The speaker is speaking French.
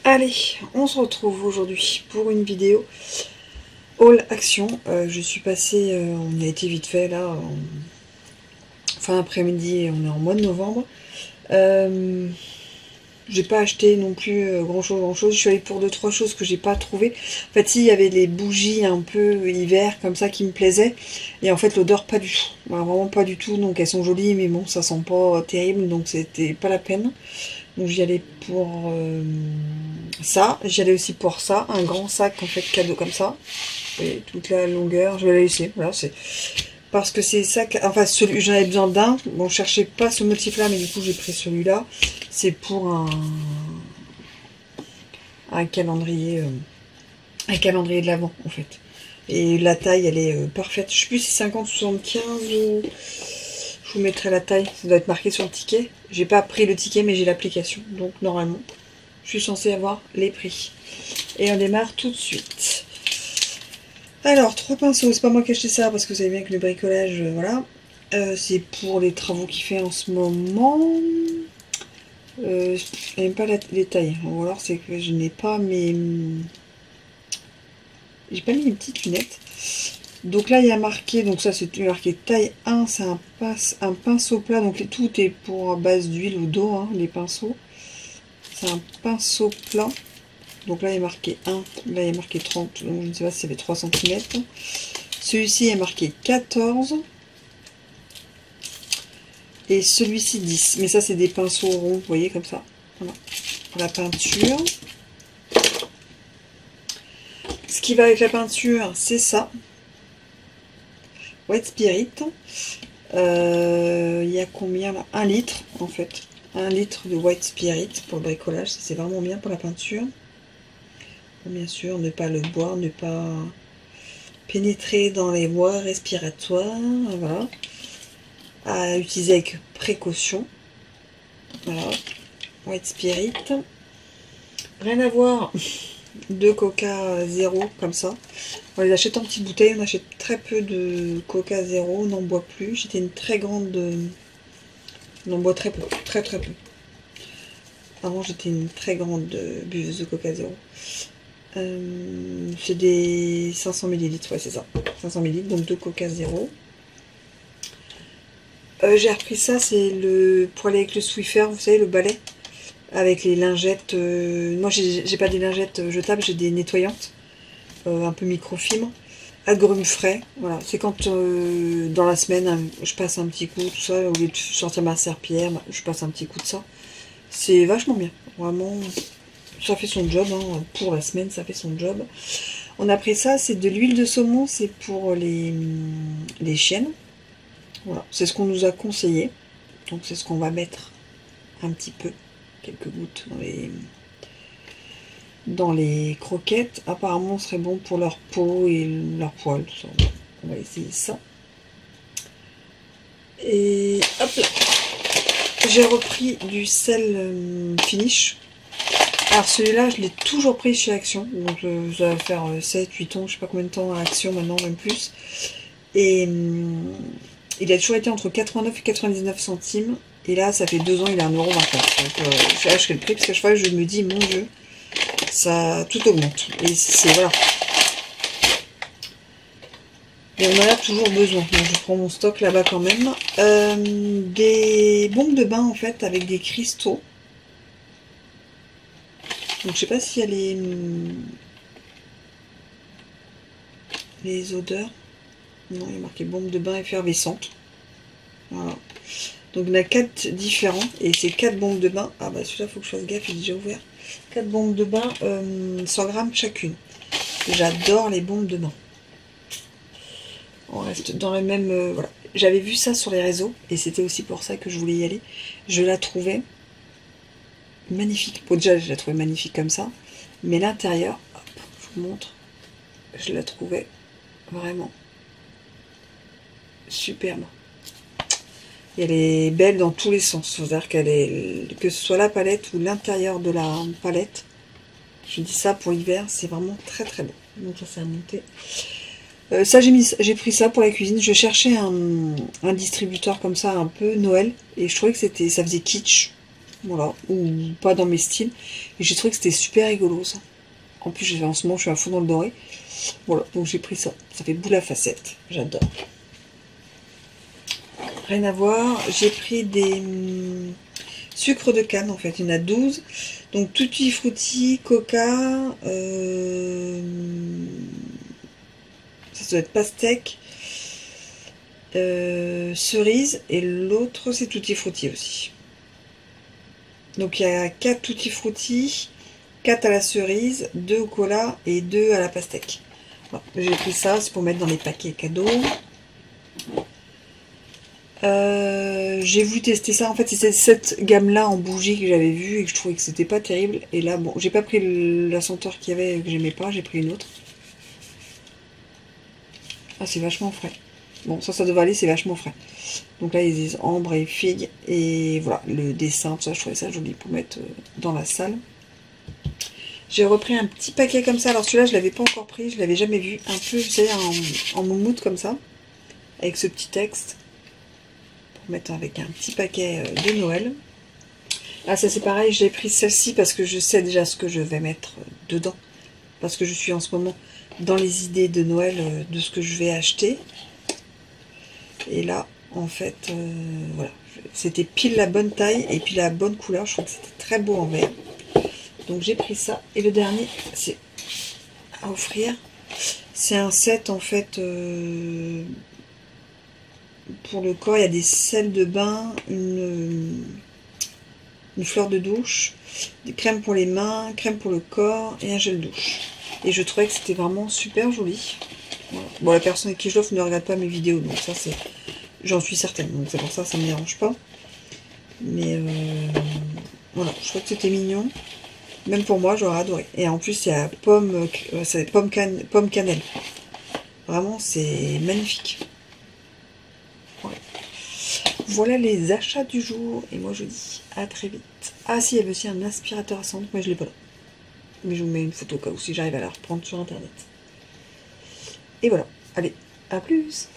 Allez, on se retrouve aujourd'hui pour une vidéo haul action. Je suis passée, on y a été vite fait là, fin après-midi, on est en mois de novembre. J'ai pas acheté non plus grand chose. Je suis allée pour 2-3 choses que j'ai pas trouvé. En fait, si, il y avait les bougies un peu hiver comme ça qui me plaisaient. Et en fait, l'odeur pas du tout. Voilà, vraiment pas du tout. Donc elles sont jolies, mais bon, ça sent pas terrible. Donc c'était pas la peine. Donc j'y allais pour ça. J'y allais aussi pour ça. Un grand sac en fait cadeau comme ça. Et toute la longueur. Je vais la laisser. Voilà, c'est. Parce que c'est ça, enfin j'en avais besoin d'un, bon je cherchais pas ce motif là mais du coup j'ai pris celui-là, c'est pour un calendrier de l'Avent en fait, et la taille elle est parfaite, je sais plus si c'est 50 75 ou je vous mettrai la taille, ça doit être marqué sur le ticket, j'ai pas pris le ticket mais j'ai l'application, donc normalement je suis censée avoir les prix, et on démarre tout de suite. Alors, 3 pinceaux, c'est pas moi qui ai acheté ça parce que vous savez bien que le bricolage, voilà. C'est pour les travaux qu'il fait en ce moment. J'aime pas les tailles. Ou alors c'est que je n'ai pas mes... J'ai pas mis mes petites lunettes. Donc là, il y a marqué, donc ça c'est marqué taille 1, c'est un pinceau plat. Donc tout est pour base d'huile ou d'eau, hein, les pinceaux. C'est un pinceau plat. Donc là, il y a marqué 1, là, il y a marqué 30. Donc je ne sais pas si ça fait 3 cm. Celui-ci est marqué 14 et celui-ci 10. Mais ça, c'est des pinceaux ronds, vous voyez, comme ça. Voilà. Pour la peinture. Ce qui va avec la peinture, c'est ça. White Spirit. Il y a combien là? 1 litre, en fait. 1 litre de White Spirit pour le bricolage. C'est vraiment bien pour la peinture. Bien sûr, ne pas le boire, ne pas pénétrer dans les voies respiratoires. Voilà. À utiliser avec précaution. Voilà. White Spirit. Rien à voir de Coca zéro comme ça. On les achète en petites bouteilles. On achète très peu de Coca zéro. On n'en boit plus. J'étais une très grande... On en boit très peu. Très peu. Avant j'étais une très grande buveuse de Coca zéro. C'est des 500 ml. Ouais, c'est ça. 500 ml. Donc de Coca zéro. J'ai repris ça. C'est le pour aller avec le Swiffer. Vous savez, le balai. Avec les lingettes, moi j'ai pas des lingettes jetables, j'ai des nettoyantes, un peu microfibre, agrumes frais, voilà, c'est quand dans la semaine je passe un petit coup, tout ça, au lieu de sortir ma serpillière, je passe un petit coup de ça, c'est vachement bien, vraiment, ça fait son job, hein, pour la semaine ça fait son job. On a pris ça, c'est de l'huile de saumon, c'est pour les chiennes, voilà, c'est ce qu'on nous a conseillé, donc c'est ce qu'on va mettre un petit peu. Quelques gouttes dans les croquettes. Apparemment, ce serait bon pour leur peau et leur poil. Tout ça. On va essayer ça. Et hop là. J'ai repris du sel finish. Alors celui-là, je l'ai toujours pris chez Action. Donc ça va faire 7-8 ans, je sais pas combien de temps à Action maintenant, même plus. Et il a toujours été entre 89 et 99 centimes. Et là, ça fait 2 ans, il est à 1,24 €. Donc, je vais acheter le prix parce que chaque fois, je me dis, mon Dieu, ça tout augmente. Et c'est voilà. Et on en a toujours besoin. Donc, je prends mon stock là-bas quand même. Des bombes de bain en fait avec des cristaux. Donc, je sais pas s'il y a les odeurs. Non, il y a marqué bombe de bain effervescente. Voilà. Donc on a 4 différents et c'est 4 bombes de bain. Ah bah celui-là faut que je fasse gaffe, il est déjà ouvert. 4 bombes de bain, 100 grammes chacune. J'adore les bombes de bain. On reste dans le même... voilà. J'avais vu ça sur les réseaux et c'était aussi pour ça que je voulais y aller. Je la trouvais magnifique. Bon, déjà je la trouvais magnifique comme ça. Mais l'intérieur, je vous montre, je la trouvais vraiment superbe. Et elle est belle dans tous les sens, c'est-à-dire qu'elle est, que ce soit la palette ou l'intérieur de la palette, je dis ça pour l'hiver, c'est vraiment très très beau. Donc ça c'est à monter. Ça j'ai pris ça pour la cuisine, je cherchais un distributeur comme ça un peu Noël, et je trouvais que ça faisait kitsch. Voilà, ou pas dans mes styles. Et j'ai trouvé que c'était super rigolo ça. En plus, en ce moment, je suis à fond dans le doré. Voilà, donc j'ai pris ça. Ça fait boule à facettes. J'adore. Rien à voir. J'ai pris des sucres de canne en fait. Il y en a 12. Donc tutti frutti, coca. Ça doit être pastèque. Cerise. Et l'autre, c'est tutti frutti aussi. Donc il y a 4 tutti frutti, 4 à la cerise, 2 au cola et 2 à la pastèque. Voilà. J'ai pris ça, c'est pour mettre dans les paquets cadeaux. J'ai voulu tester ça. En fait, c'est cette gamme-là en bougie que j'avais vue et que je trouvais que c'était pas terrible. Et là, bon, j'ai pas pris la senteur qu'il y avait que j'aimais pas, j'ai pris une autre. Ah, c'est vachement frais. Bon, ça devrait aller, c'est vachement frais. Donc là, ils disent ambre et figue. Et voilà, le dessin, tout ça, je trouvais ça joli pour mettre dans la salle. J'ai repris un petit paquet comme ça. Alors celui-là, je l'avais pas encore pris, je l'avais jamais vu. Un peu, vous savez, en moumoute comme ça. Avec ce petit texte. Pour mettre avec un petit paquet de Noël. Ah, ça c'est pareil, j'ai pris celle-ci parce que je sais déjà ce que je vais mettre dedans. Parce que je suis en ce moment dans les idées de Noël de ce que je vais acheter. Et là, en fait, voilà. C'était pile la bonne taille et puis la bonne couleur. Je trouve que c'était très beau en vert. Donc j'ai pris ça. Et le dernier, c'est à offrir. C'est un set en fait pour le corps. Il y a des sels de bain, une fleur de douche, des crèmes pour les mains, crème pour le corps et un gel douche. Et je trouvais que c'était vraiment super joli. Voilà. Bon, la personne avec qui je l'offre ne regarde pas mes vidéos, donc ça c'est... J'en suis certaine, donc c'est pour ça que ça ne me dérange pas. Mais voilà, je trouvais que c'était mignon. Même pour moi, j'aurais adoré. Et en plus, il y a pomme cannelle. Vraiment, c'est magnifique. Ouais. Voilà les achats du jour. Et moi, je dis à très vite. Ah si, il y avait aussi un aspirateur à cendres, mais je ne l'ai pas là. Mais je vous mets une photo au cas où si j'arrive à la reprendre sur internet. Et voilà. Allez, à plus.